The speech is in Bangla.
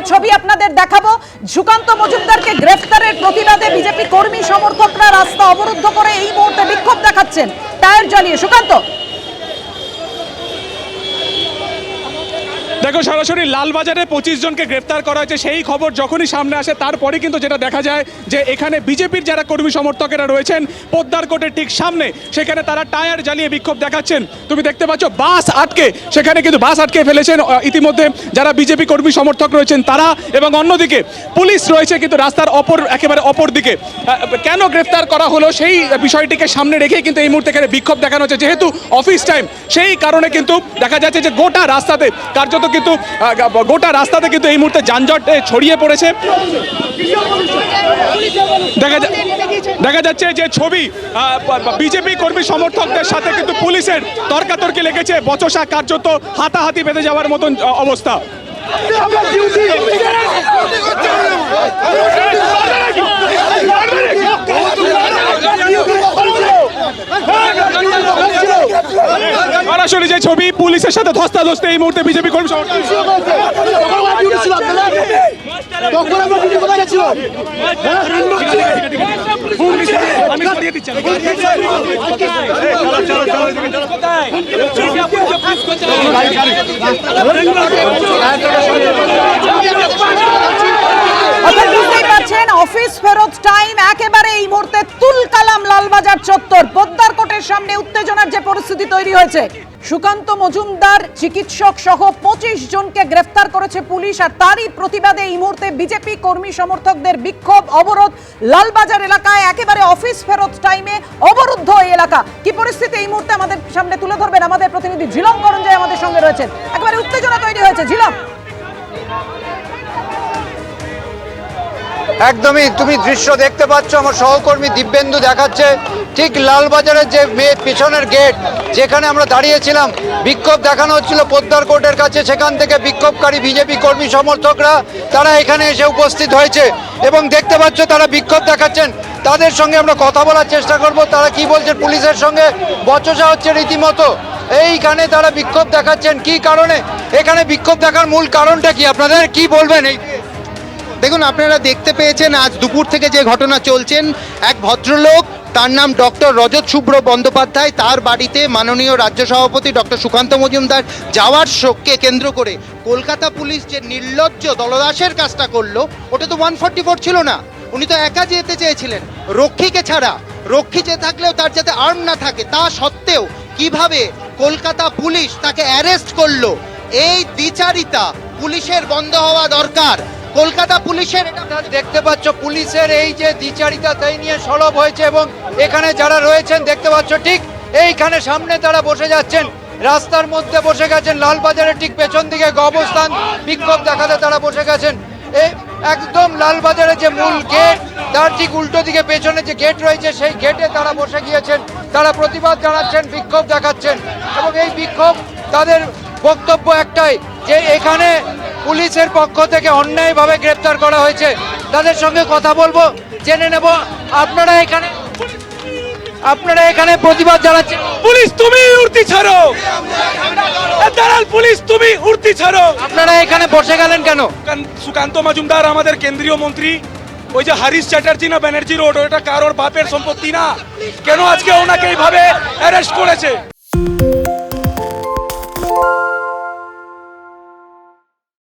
সময়ের ছবি আপনাদের দেখাবো। সুকান্ত মজুমদারকে গ্রেফতারের প্রতিবাদে বিজেপি কর্মী সমর্থকরা রাস্তা অবরুদ্ধ করে এই মুহূর্তে বিক্ষোভ দেখাচ্ছেন টায়ার জ্বালিয়ে। সুকান্ত, দেখো, সরাসরি লালবাজারে 25 জনকে গ্রেফতার করা হয়েছে সেই খবর যখনই সামনে আসে তারপরে কিন্তু যেটা দেখা যায় যে এখানে বিজেপির যারা কর্মী সমর্থকেরা রয়েছেন পোদ্দার কোর্টের ঠিক সামনে, সেখানে তারা টায়ার জ্বালিয়ে বিক্ষোভ দেখাচ্ছেন। তুমি দেখতে পাচ্ছ বাস আটকে, সেখানে কিন্তু বাস আটকে ফেলেছেন ইতিমধ্যে যারা বিজেপি কর্মী সমর্থক রয়েছেন তারা, এবং অন্যদিকে পুলিশ রয়েছে কিন্তু রাস্তার একেবারে অপর দিকে। কেন গ্রেফতার করা হলো সেই বিষয়টিকে সামনে রেখেই কিন্তু এই মুহূর্তে এখানে বিক্ষোভ দেখানো হচ্ছে, যেহেতু অফিস টাইম সেই কারণে কিন্তু দেখা যাচ্ছে যে গোটা রাস্তাতে কার্যত কিন্তু এই মুহূর্তে যানজট ছড়িয়ে পড়েছে। দেখা যাচ্ছে যে ছবি বিজেপি কর্মী সমর্থকদের সাথে কিন্তু পুলিশের তর্কাতর্কি লেগেছে, বচসা কার্যত হাতাহাতি বেঁধে যাওয়ার মতন অবস্থা। সরাসরি যে ছবি পুলিশের সাথে ধস্তাধস্তি এই মুহূর্তে বিজেপি কর্মী অফিস ফেরত টাইম একেবারে এই মুহূর্তে তুলকালাম লালবাজার চত্বর। পোদ্দার কোর্টের সামনে উত্তেজনার যে পরিস্থিতি তৈরি হয়েছে, সুকান্ত মজুমদার চিকিৎসক সহ 25 জনকে গ্রেফতার করেছে পুলিশ, আর তারই প্রতিবাদে এই মুহূর্তে বিজেপি কর্মী সমর্থকদের বিক্ষোভ অবরোধ লালবাজার এলাকায়। একেবারে অফিস ফেরত টাইমে অবরুদ্ধ এই এলাকা। কি পরিস্থিতি এই মুহূর্তে আমাদের সামনে তুলে ধরবেন আমাদের প্রতিনিধি ঝিলম করঞ্জয় আমাদের সঙ্গে রয়েছেন। একেবারে উত্তেজনা তৈরি হয়েছে। ঝিলম, একদমই তুমি দৃশ্য দেখতে পাচ্ছ, আমার সহকর্মী দিব্যেন্দু দেখাচ্ছে ঠিক লালবাজারের যে পিছনের গেট যেখানে আমরা দাঁড়িয়েছিলাম, বিক্ষোভ দেখানো হচ্ছিল পোদ্দার কোর্টের কাছে, সেখান থেকে বিক্ষোভকারী বিজেপি কর্মী সমর্থকরা তারা এখানে এসে উপস্থিত হয়েছে এবং দেখতে পাচ্ছ তারা বিক্ষোভ দেখাচ্ছেন। তাদের সঙ্গে আমরা কথা বলার চেষ্টা করব, তারা কি বলছেন। পুলিশের সঙ্গে বচসা হচ্ছে রীতিমতো, এইখানে তারা বিক্ষোভ দেখাচ্ছেন। কি কারণে এখানে বিক্ষোভ দেখার মূল কারণটা কি, আপনাদের কি বলবেন? এই দেখুন, আপনারা দেখতে পেয়েছেন আজ দুপুর থেকে যে ঘটনা চলছেন, এক ভদ্রলোক, তার নাম ডক্টর রজত শুভ্র বন্দ্যোপাধ্যায়, তার বাড়িতে মাননীয় রাজ্য সভাপতি ডক্টর সুকান্ত মজুমদার যাওয়ার শোককে কেন্দ্র করে কলকাতা পুলিশ যে নির্লজ্জ দলদাসের কাজটা করলো, ওটা তো 144 ছিল না, উনি তো একা যেতে চেয়েছিলেন রক্ষীকে ছাড়া। রক্ষী যে থাকলেও তার যাতে আর্ম না থাকে, তা সত্ত্বেও কিভাবে কলকাতা পুলিশ তাকে অ্যারেস্ট করলো, এই দ্বিচারিতা পুলিশের বন্ধ হওয়া দরকার। কলকাতা পুলিশের এটা দেখতে পাচ্ছ, পুলিশের এই যে দ্বিচারিতা তাই নিয়ে সরব হয়েছে এবং এখানে যারা রয়েছেন দেখতে পাচ্ছ ঠিক এইখানে সামনে তারা বসে যাচ্ছেন, রাস্তার মধ্যে বসে গেছেন। লালবাজারের ঠিক পেছন দিকে অবস্থান বিক্ষোভ দেখাতে তারা বসে গেছেন। এই একদম লালবাজারের যে মূল গেট তার ঠিক উল্টো দিকে পেছনে যে গেট রয়েছে সেই গেটে তারা বসে গিয়েছেন। তারা প্রতিবাদ জানাচ্ছেন, বিক্ষোভ দেখাচ্ছেন এবং এই বিক্ষোভ তাদের বক্তব্য একটাই যে এখানে পুলিশের পক্ষ থেকে অন্যায়ভাবে গ্রেফতার করা হয়েছে। তাদের সঙ্গে কথা বলবো, জেনে নেব আপনারা এখানে প্রতিবাদ জানাচ্ছেন। পুলিশ তুমি উড়তি ছাড়ো, দালাল পুলিশ তুমি উড়তি ছাড়ো। আপনারা এখানে বসে গেলেন কেন? সুকান্ত মজুমদার আমাদের কেন্দ্রীয় মন্ত্রী, ওই যে হরিশ চ্যাটার্জি না ব্যানার্জি রোড, ওটা কারোর বাপের সম্পত্তি না, কেন আজকে ওনাকে এইভাবে অ্যারেস্ট করেছে?